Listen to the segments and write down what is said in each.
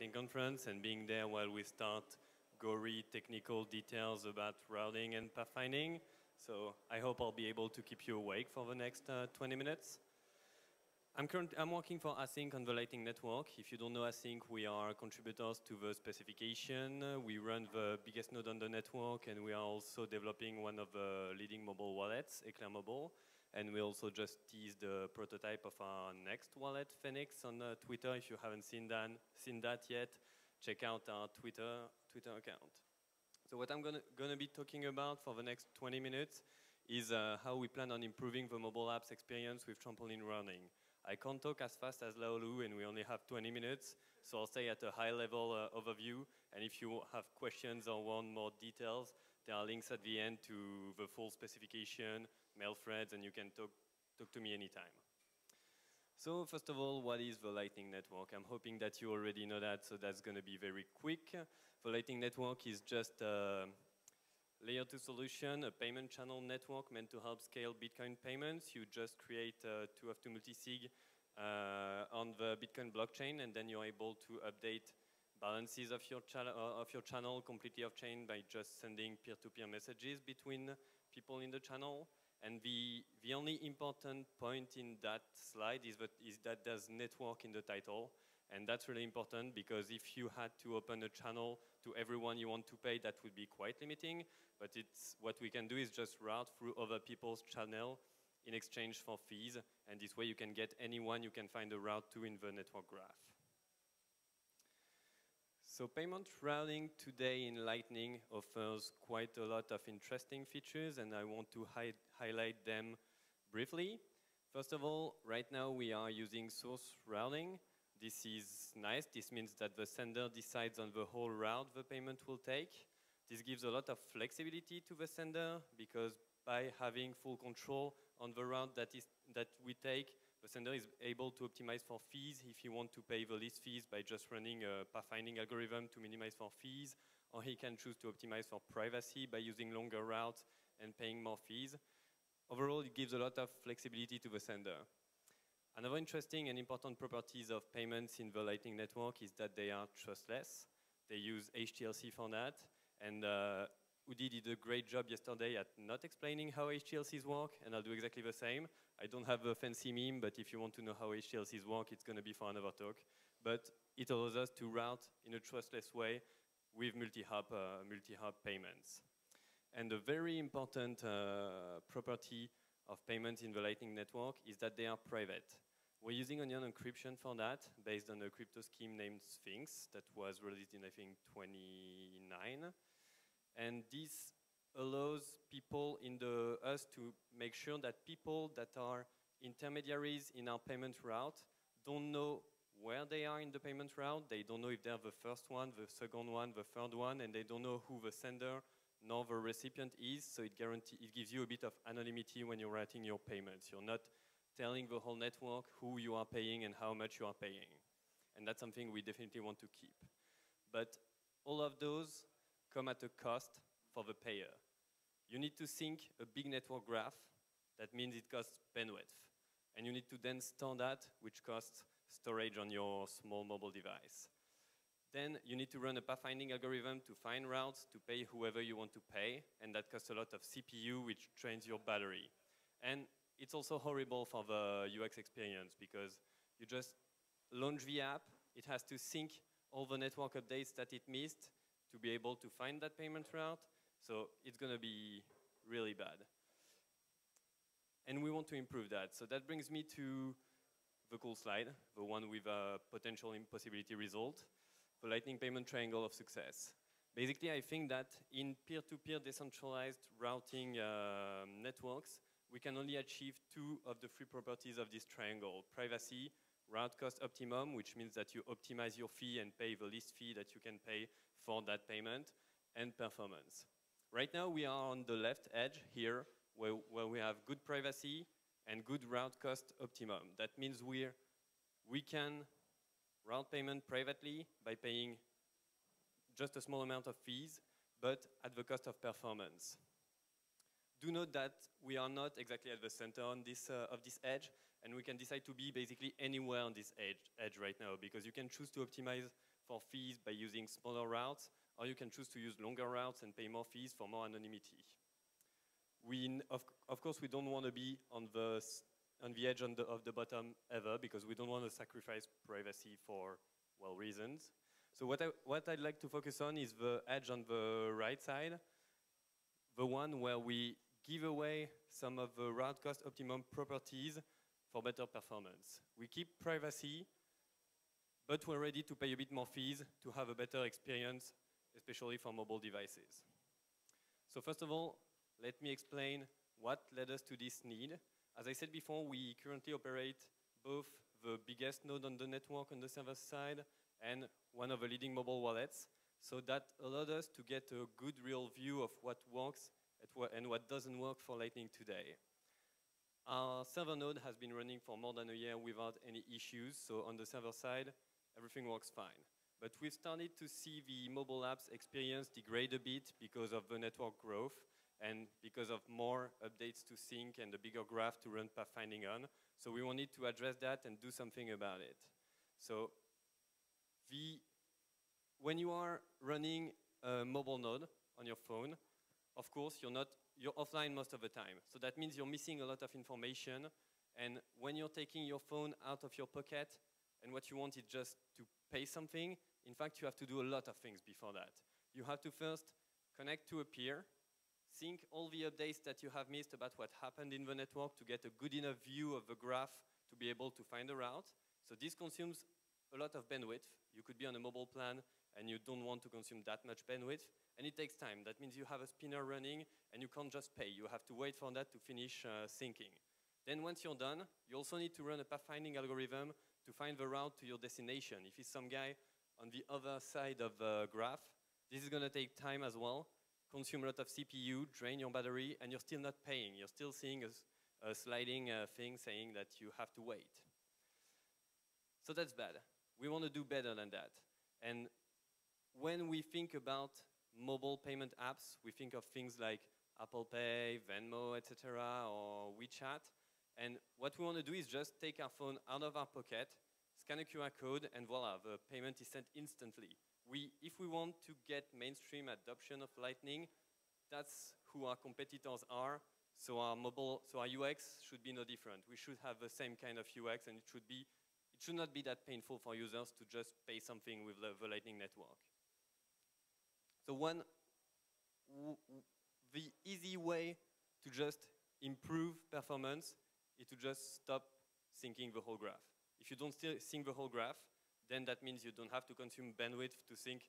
Lightning Conference and being there while we start gory technical details about routing and pathfinding. So I hope I'll be able to keep you awake for the next 20 minutes. I'm working for Async on the Lightning Network. If you don't know Async, we are contributors to the specification. We run the biggest node on the network, and we are also developing one of the leading mobile wallets, Eclair Mobile. And we also just teased the prototype of our next wallet, Phoenix, on Twitter. If you haven't seen that yet, check out our Twitter account. So what I'm gonna be talking about for the next 20 minutes is how we plan on improving the mobile apps experience with trampoline routing. I can't talk as fast as Laolu, and we only have 20 minutes, so I'll stay at a high-level overview. And if you have questions or want more details, there are links at the end to the full specification, mail threads, and you can talk to me anytime. So first of all, what is the Lightning Network? I'm hoping that you already know that, so that's going to be very quick. The Lightning Network is just a Layer 2 solution, a payment channel network meant to help scale Bitcoin payments. You just create 2FT multisig on the Bitcoin blockchain, and then you're able to update balances of your channel completely off-chain by just sending peer-to-peer messages between people in the channel. And the only important point in that slide is that there's network in the title. And that's really important because if you had to open a channel to everyone you want to pay, that would be quite limiting. But what we can do is just route through other people's channel in exchange for fees. And this way you can get anyone you can find a route to in the network graph. So payment routing today in Lightning offers quite a lot of interesting features, and I want to highlight them briefly. First of all, right now we are using source routing. This is nice. This means that the sender decides on the whole route the payment will take. This gives a lot of flexibility to the sender because by having full control on the route that we take, the sender is able to optimize for fees if he wants to pay the least fees by just running a pathfinding algorithm to minimize for fees, or he can choose to optimize for privacy by using longer routes and paying more fees. Overall, it gives a lot of flexibility to the sender. Another interesting and important properties of payments in the Lightning Network is that they are trustless. They use HTLC for that, and Udi did a great job yesterday at not explaining how HTLCs work, and I'll do exactly the same. I don't have a fancy meme, but if you want to know how HTLCs work, it's going to be for another talk. But it allows us to route in a trustless way with multi-hop payments. And a very important property of payments in the Lightning Network is that they are private. We're using onion encryption for that, based on a crypto scheme named Sphinx that was released in, I think, 2009. And this allows people us to make sure that people that are intermediaries in our payment route don't know where they are in the payment route. They don't know if they're the first one, the second one, the third one, and they don't know who the sender nor the recipient is. So it gives you a bit of anonymity when you're writing your payments. You're not telling the whole network who you are paying and how much you are paying. And that's something we definitely want to keep. But all of those come at a cost for the payer. You need to sync a big network graph. That means it costs bandwidth. And you need to then store that, which costs storage on your small mobile device. Then you need to run a pathfinding algorithm to find routes to pay whoever you want to pay, and that costs a lot of CPU, which drains your battery. And it's also horrible for the UX experience because you just launch the app, it has to sync all the network updates that it missed to be able to find that payment route. So it's going to be really bad. And we want to improve that. So that brings me to the cool slide, the one with a potential impossibility result, the Lightning Payment Triangle of Success. Basically, I think that in peer-to-peer decentralized routing networks, we can only achieve two of the three properties of this triangle: privacy, route cost optimum, which means that you optimize your fee and pay the least fee that you can pay for that payment, and performance. Right now, we are on the left edge here, where we have good privacy and good route cost optimum. That means we can route payment privately by paying just a small amount of fees, but at the cost of performance. Do note that we are not exactly at the center on this, of this edge, and we can decide to be basically anywhere on this edge right now, because you can choose to optimize for fees by using smaller routes, or you can choose to use longer routes and pay more fees for more anonymity. Of course, we don't want to be on the edge of the bottom ever, because we don't want to sacrifice privacy for, well, reasons. So what I'd like to focus on is the edge on the right side, the one where we give away some of the route cost optimum properties for better performance. We keep privacy, but we're ready to pay a bit more fees to have a better experience, especially for mobile devices. So first of all, let me explain what led us to this need. As I said before, we currently operate both the biggest node on the network on the server side and one of the leading mobile wallets. So that allowed us to get a good real view of what works and what doesn't work for Lightning today. Our server node has been running for more than a year without any issues. So on the server side, everything works fine. But we've started to see the mobile apps experience degrade a bit because of the network growth and because of more updates to sync and a bigger graph to run pathfinding on. So we wanted to address that and do something about it. So when you are running a mobile node on your phone, of course, you're offline most of the time. So that means you're missing a lot of information. And when you're taking your phone out of your pocket and what you want is just to pay something, in fact, you have to do a lot of things before that. You have to first connect to a peer, sync all the updates that you have missed about what happened in the network to get a good enough view of the graph to be able to find a route. So this consumes a lot of bandwidth. You could be on a mobile plan and you don't want to consume that much bandwidth, and it takes time. That means you have a spinner running and you can't just pay. You have to wait for that to finish syncing. Then once you're done, you also need to run a pathfinding algorithm to find the route to your destination. If it's some guy on the other side of the graph, this is going to take time as well, consume a lot of CPU, drain your battery, and you're still not paying. You're still seeing a sliding thing saying that you have to wait. So that's bad. We want to do better than that. And when we think about mobile payment apps, we think of things like Apple Pay, Venmo, etc., or WeChat. And what we want to do is just take our phone out of our pocket, scan a QR code, and voila, the payment is sent instantly. If we want to get mainstream adoption of Lightning, that's who our competitors are. So our UX should be no different. We should have the same kind of UX, and it should not be that painful for users to just pay something with the Lightning Network. So the easy way to just improve performance is to just stop syncing the whole graph. If you don't still sync the whole graph, then that means you don't have to consume bandwidth to sync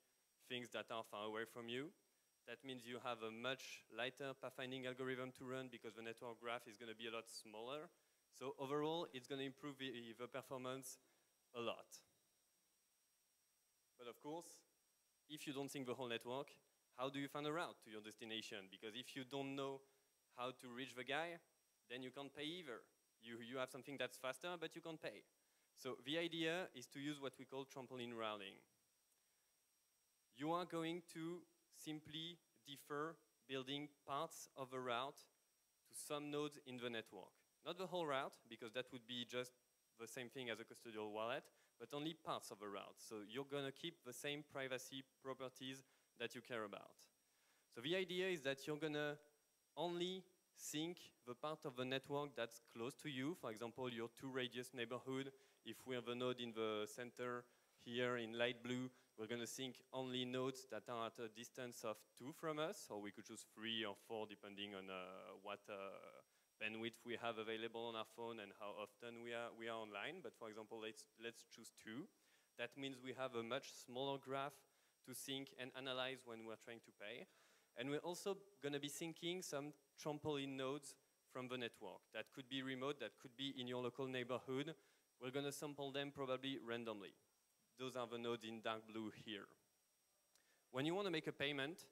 things that are far away from you. That means you have a much lighter pathfinding algorithm to run because the network graph is going to be a lot smaller. So overall, it's going to improve the performance a lot. But of course, if you don't sync the whole network, how do you find a route to your destination? Because if you don't know how to reach the guy, then you can't pay either. You have something that's faster, but you can't pay. So the idea is to use what we call trampoline routing. You are going to simply defer building parts of a route to some nodes in the network. Not the whole route, because that would be just the same thing as a custodial wallet, but only parts of a route. So you're going to keep the same privacy properties that you care about. So the idea is that you're going to only sync the part of the network that's close to you. For example, your 2-radius neighborhood. If we have a node in the center here in light blue, we're going to sync only nodes that are at a distance of 2 from us, or we could choose 3 or 4 depending on what bandwidth we have available on our phone and how often we are online. But for example, let's choose 2. That means we have a much smaller graph to sync and analyze when we're trying to pay. And we're also going to be syncing some trampoline nodes from the network. That could be remote, that could be in your local neighborhood. We're going to sample them probably randomly. Those are the nodes in dark blue here. When you want to make a payment,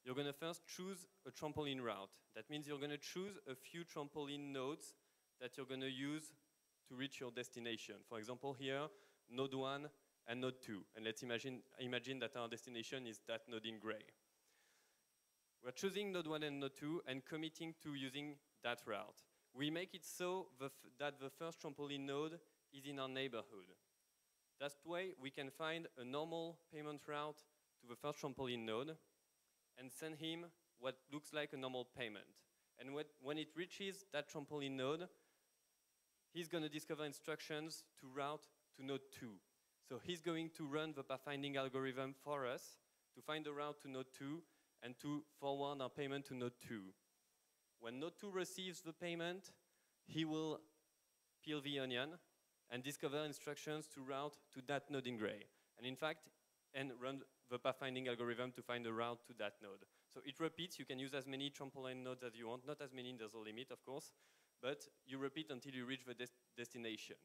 you're going to first choose a trampoline route. That means you're going to choose a few trampoline nodes that you're going to use to reach your destination. For example, here, node 1 and node 2. And let's imagine that our destination is that node in gray. We're choosing node 1 and node 2 and committing to using that route. We make it so that the first trampoline node is in our neighborhood. That way, we can find a normal payment route to the first trampoline node and send him what looks like a normal payment. And when it reaches that trampoline node, he's going to discover instructions to route to node 2. So he's going to run the pathfinding algorithm for us to find the route to node 2 and to forward our payment to node 2. When node 2 receives the payment, he will peel the onion and discover instructions to route to that node in gray. And in fact, and run the pathfinding algorithm to find a route to that node. So it repeats. You can use as many trampoline nodes as you want, not as many, there's a limit, of course, but you repeat until you reach the destination.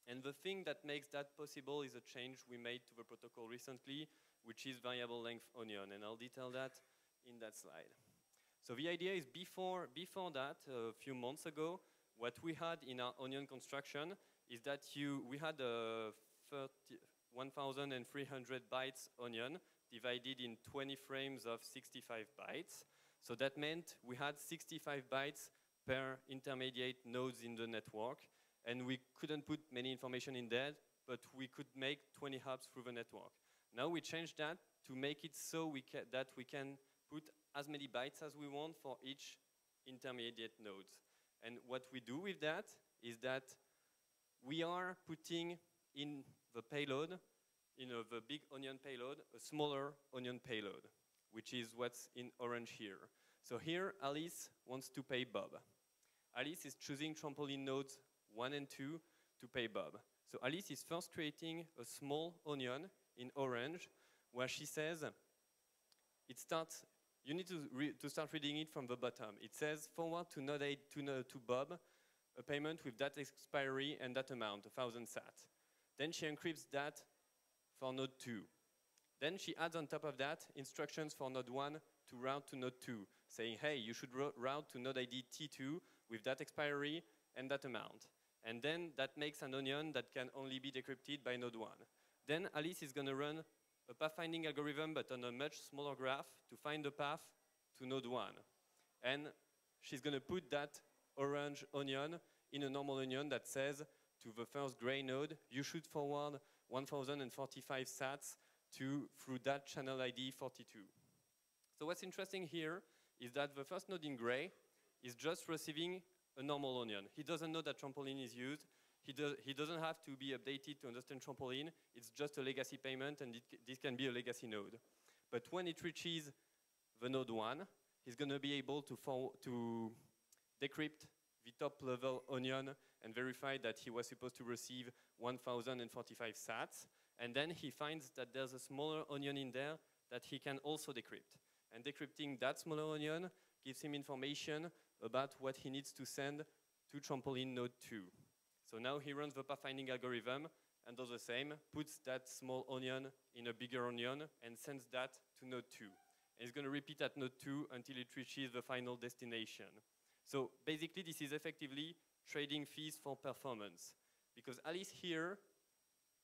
And the thing that makes that possible is a change we made to the protocol recently, which is variable length onion, and I'll detail that in that slide. So the idea is before that, a few months ago, what we had in our onion construction is that we had a 1,300 bytes onion divided in 20 frames of 65 bytes. So that meant we had 65 bytes per intermediate nodes in the network, and we couldn't put many information in there, but we could make 20 hops through the network. Now we changed that to make it so that we can put as many bytes as we want for each intermediate nodes. And what we do with that is that we are putting in the payload, the big onion payload, a smaller onion payload, which is what's in orange here. So here, Alice wants to pay Bob. Alice is choosing trampoline nodes 1 and 2 to pay Bob. So Alice is first creating a small onion in orange, where she says, you need to start reading it from the bottom. It says, forward to node 8 to Bob, a payment with that expiry and that amount, 1,000 sat. Then she encrypts that for node 2. Then she adds on top of that instructions for node 1 to route to node 2, saying, hey, you should route to node ID T2 with that expiry and that amount. And then that makes an onion that can only be decrypted by node 1. Then Alice is going to run a pathfinding algorithm, but on a much smaller graph, to find the path to node 1. And she's going to put that orange onion in a normal onion that says to the first gray node, you should forward 1,045 sats through that channel ID 42. So what's interesting here is that the first node in gray is just receiving a normal onion. He doesn't know that trampoline is used. He doesn't have to be updated to understand trampoline. It's just a legacy payment, and this can be a legacy node. But when it reaches the node 1, he's going to be able to decrypt the top level onion and verify that he was supposed to receive 1,045 sats. And then he finds that there's a smaller onion in there that he can also decrypt. And decrypting that smaller onion gives him information about what he needs to send to trampoline node 2. So now he runs the pathfinding algorithm and does the same, puts that small onion in a bigger onion and sends that to node 2. And he's going to repeat at node 2 until it reaches the final destination. So basically, this is effectively trading fees for performance. Because Alice here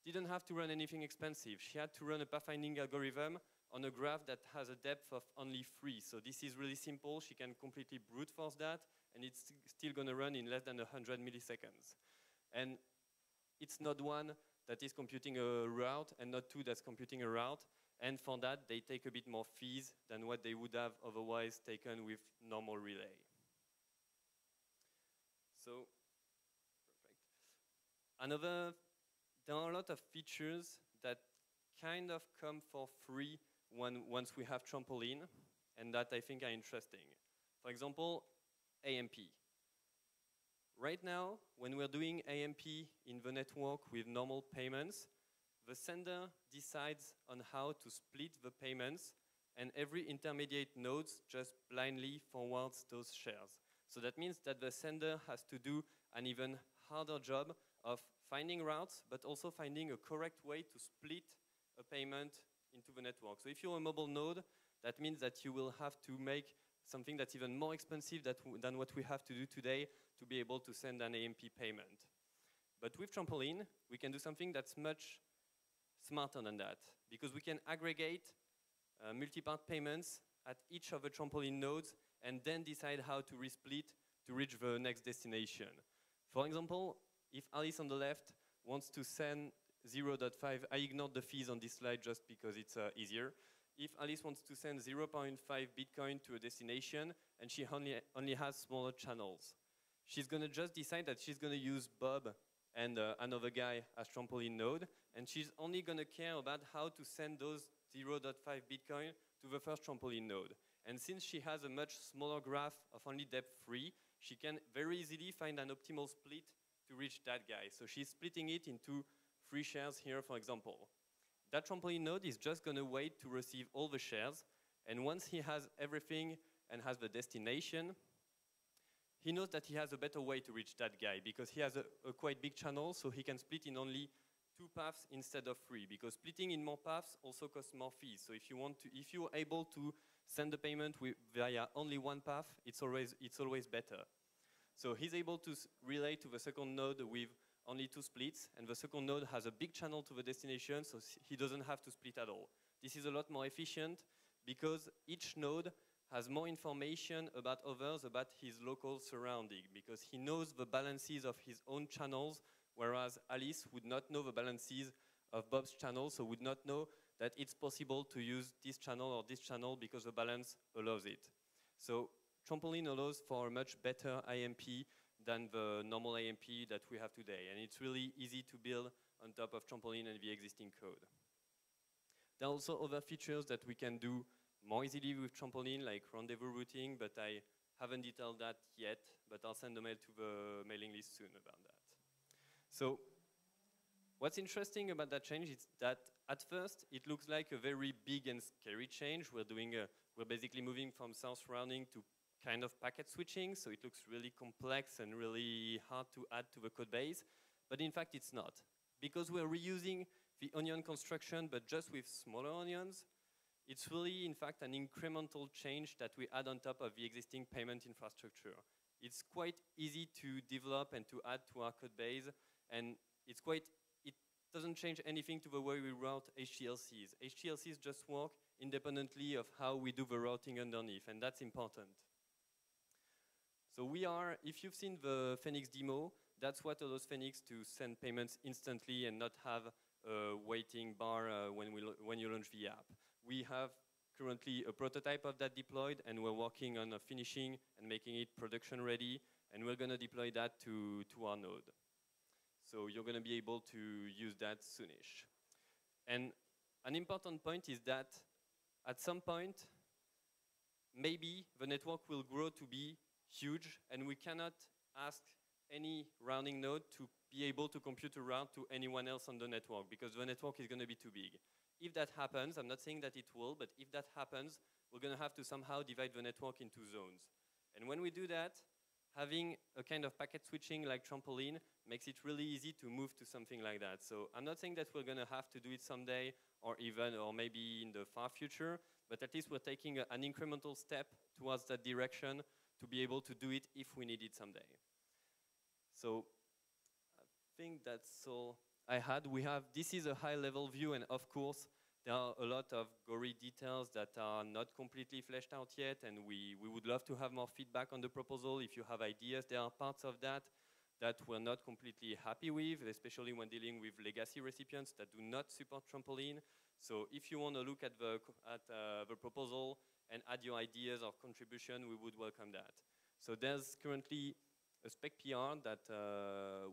didn't have to run anything expensive. She had to run a pathfinding algorithm on a graph that has a depth of only 3. So this is really simple. She can completely brute force that, and it's still going to run in less than 100 milliseconds. And it's node 1 that is computing a route and node 2 that's computing a route. And for that, they take a bit more fees than what they would have otherwise taken with normal relay. So, perfect. There are a lot of features that kind of come for free once we have trampoline, and that I think are interesting. For example, AMP. Right now, when we're doing AMP in the network with normal payments, the sender decides on how to split the payments, and every intermediate node just blindly forwards those shares. So that means that the sender has to do an even harder job of finding routes, but also finding a correct way to split a payment into the network. So if you're a mobile node, that means that you will have to make something that's even more expensive than what we have to do today to be able to send an AMP payment. But with trampoline, we can do something that's much smarter than that, because we can aggregate multi-part payments at each of the trampoline nodes and then decide how to resplit to reach the next destination. For example, if Alice on the left wants to send 0.5, I ignored the fees on this slide just because it's easier. If Alice wants to send 0.5 Bitcoin to a destination and she only has smaller channels, she's going to just decide that she's going to use Bob and another guy as trampoline node, and she's only going to care about how to send those 0.5 Bitcoin to the first trampoline node. And since she has a much smaller graph of only depth 3, she can very easily find an optimal split to reach that guy. So she's splitting it into 3 shares here, for example. That trampoline node is just going to wait to receive all the shares, and once he has everything and has the destination, he knows that he has a better way to reach that guy because he has a quite big channel, so he can split in only 2 paths instead of 3, because splitting in more paths also costs more fees. So if you're able to send the payment via only 1 path, it's always better. So he's able to relay to the second node with only 2 splits, and the second node has a big channel to the destination, so he doesn't have to split at all. This is a lot more efficient because each node has more information about others, about his local surrounding, because he knows the balances of his own channels, whereas Alice would not know the balances of Bob's channel, so would not know that it's possible to use this channel or this channel because the balance allows it. So Trampoline allows for a much better IMP than the normal IMP that we have today, and it's really easy to build on top of Trampoline and the existing code. There are also other features that we can do more easily with Trampoline, like rendezvous routing, but I haven't detailed that yet, but I'll send a mail to the mailing list soon about that. So what's interesting about that change is that at first it looks like a very big and scary change. We're basically moving from source rounding to kind of packet switching, so it looks really complex and really hard to add to the code base, but in fact it's not. Because we're reusing the onion construction, but just with smaller onions, it's really, in fact, an incremental change that we add on top of the existing payment infrastructure. It's quite easy to develop and to add to our code base, and it doesn't change anything to the way we route HTLCs. HTLCs just work independently of how we do the routing underneath, and that's important. So if you've seen the Phoenix demo, that's what allows Phoenix to send payments instantly and not have a waiting bar when you launch the app. We have currently a prototype of that deployed, and we're working on finishing and making it production ready, and we're going to deploy that to our node. So you're going to be able to use that soonish. And an important point is that at some point, maybe the network will grow to be huge, and we cannot ask any rounding node to be able to compute a route to anyone else on the network, because the network is going to be too big. If that happens, I'm not saying that it will, but if that happens, we're going to have to somehow divide the network into zones. And when we do that, having a kind of packet switching like Trampoline makes it really easy to move to something like that. So I'm not saying that we're going to have to do it someday or maybe in the far future, but at least we're taking an incremental step towards that direction to be able to do it if we need it someday. So I think that's all I had. This is a high-level view, and of course, there are a lot of gory details that are not completely fleshed out yet, and we would love to have more feedback on the proposal. If you have ideas, there are parts of that we're not completely happy with, especially when dealing with legacy recipients that do not support Trampoline. So if you want to look at the proposal and add your ideas or contribution, we would welcome that. So there's currently a spec PR that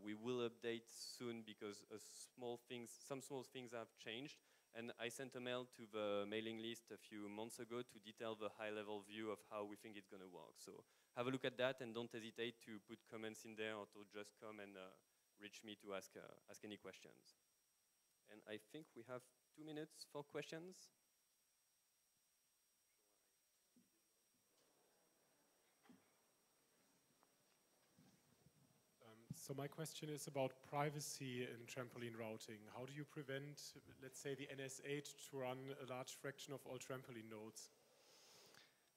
we will update soon because some small things have changed. And I sent a mail to the mailing list a few months ago to detail the high-level view of how we think it's going to work. So have a look at that, and don't hesitate to put comments in there or to just come and reach me to ask any questions. And I think we have 2 minutes for questions. So my question is about privacy in Trampoline routing. How do you prevent, let's say, the NS8 to run a large fraction of all Trampoline nodes?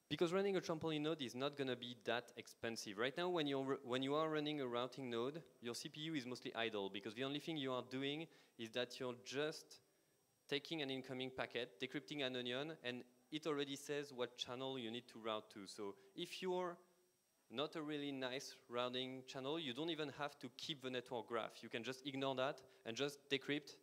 Because running a Trampoline node is not going to be that expensive. Right now, when you are running a routing node, your CPU is mostly idle, because the only thing you are doing is that you're just taking an incoming packet, decrypting an onion, and it already says what channel you need to route to. So if you're not a really nice routing channel, you don't even have to keep the network graph. You can just ignore that and just decrypt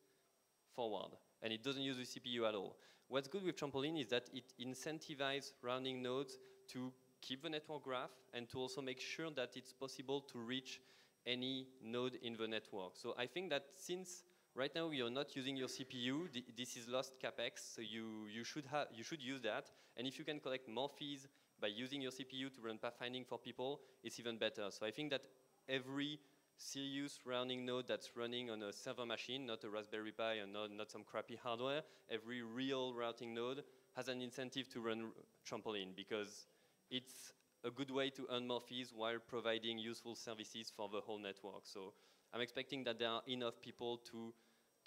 forward, and it doesn't use the CPU at all. What's good with Trampoline is that it incentivizes rounding nodes to keep the network graph and to also make sure that it's possible to reach any node in the network. So I think that since right now you're not using your CPU, this is lost capex, so you should use that. And if you can collect more fees by using your CPU to run pathfinding for people, it's even better. So I think that every serious rounding node that's running on a server machine, not a Raspberry Pi and not some crappy hardware, every real routing node has an incentive to run Trampoline because it's a good way to earn more fees while providing useful services for the whole network. So I'm expecting that there are enough people to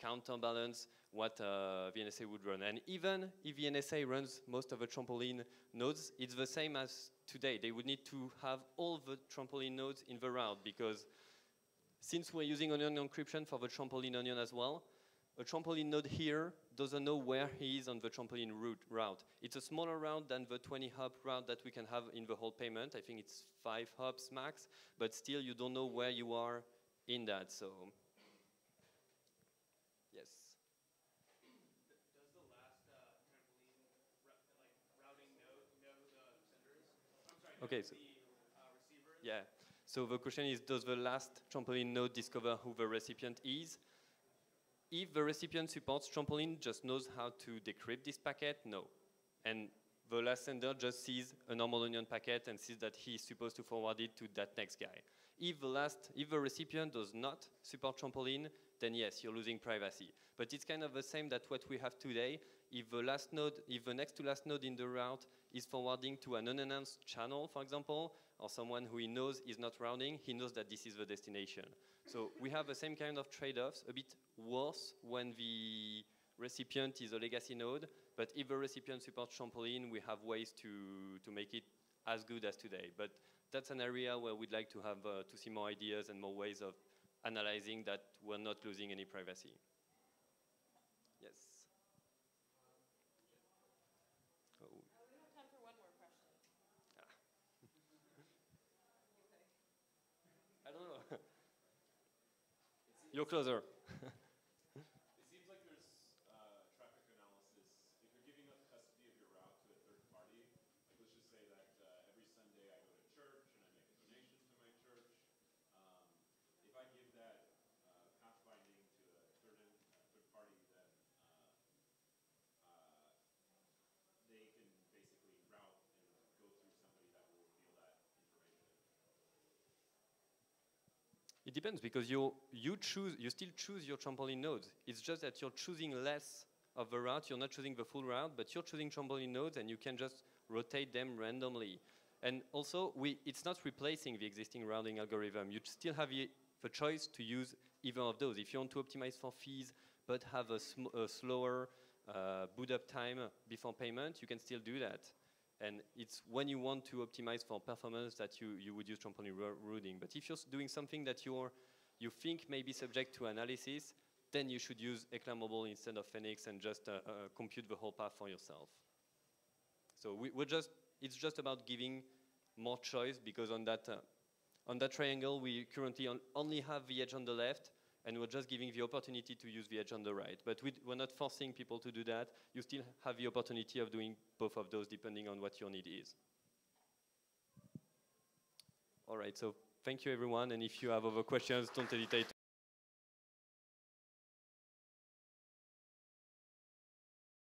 counterbalance what VNSA would run. And even if VNSA runs most of the Trampoline nodes, it's the same as today. They would need to have all the Trampoline nodes in the route because since we're using onion encryption for the Trampoline onion as well, a Trampoline node here doesn't know where he is on the Trampoline route. It's a smaller route than the 20-hop route that we can have in the whole payment. I think it's 5 hops max, but still you don't know where you are in that. So, yes. Does the last Trampoline routing node know the senders? I'm sorry, Okay, so, so the receivers? yeah. So the question is, does the last Trampoline node discover who the recipient is? If the recipient supports Trampoline, just knows how to decrypt this packet, no. And the last sender just sees a normal onion packet and sees that he's supposed to forward it to that next guy. If the recipient does not support Trampoline, then yes, you're losing privacy. But it's kind of the same that what we have today. If the next to last node in the route is forwarding to an unannounced channel, for example, or someone who he knows is not rounding, he knows that this is the destination. So we have the same kind of trade-offs, a bit worse when the recipient is a legacy node, but if the recipient supports Trampoline, we have ways to make it as good as today. But that's an area where we'd like to have to see more ideas and more ways of analyzing that we're not losing any privacy. Yes. Oh. We have time for one more question. I don't know. You're closer. It seems like there's traffic analysis. If you're giving up custody of your route to a third party, like let's just say that every Sunday I go to church and I make a donation to my church. If I give that pathfinding to a third party, then they can basically route and go through somebody that will reveal that information. It depends because you still choose your Trampoline nodes. It's just that you're choosing less of the route. You're not choosing the full route, but you're choosing Trampoline nodes, and you can just rotate them randomly. And also, it's not replacing the existing routing algorithm. You still have the choice to use either of those. If you want to optimize for fees, but have a slower boot up time before payment, you can still do that. And it's when you want to optimize for performance that you would use Trampoline routing. But if you're doing something that you think may be subject to analysis, then you should use Eclair Mobile instead of Phoenix and just compute the whole path for yourself. So it's just about giving more choice because on that triangle, we currently only have the edge on the left, and we're just giving the opportunity to use the edge on the right. But we're not forcing people to do that. You still have the opportunity of doing both of those depending on what your need is. All right, so thank you everyone, and if you have other questions, don't hesitate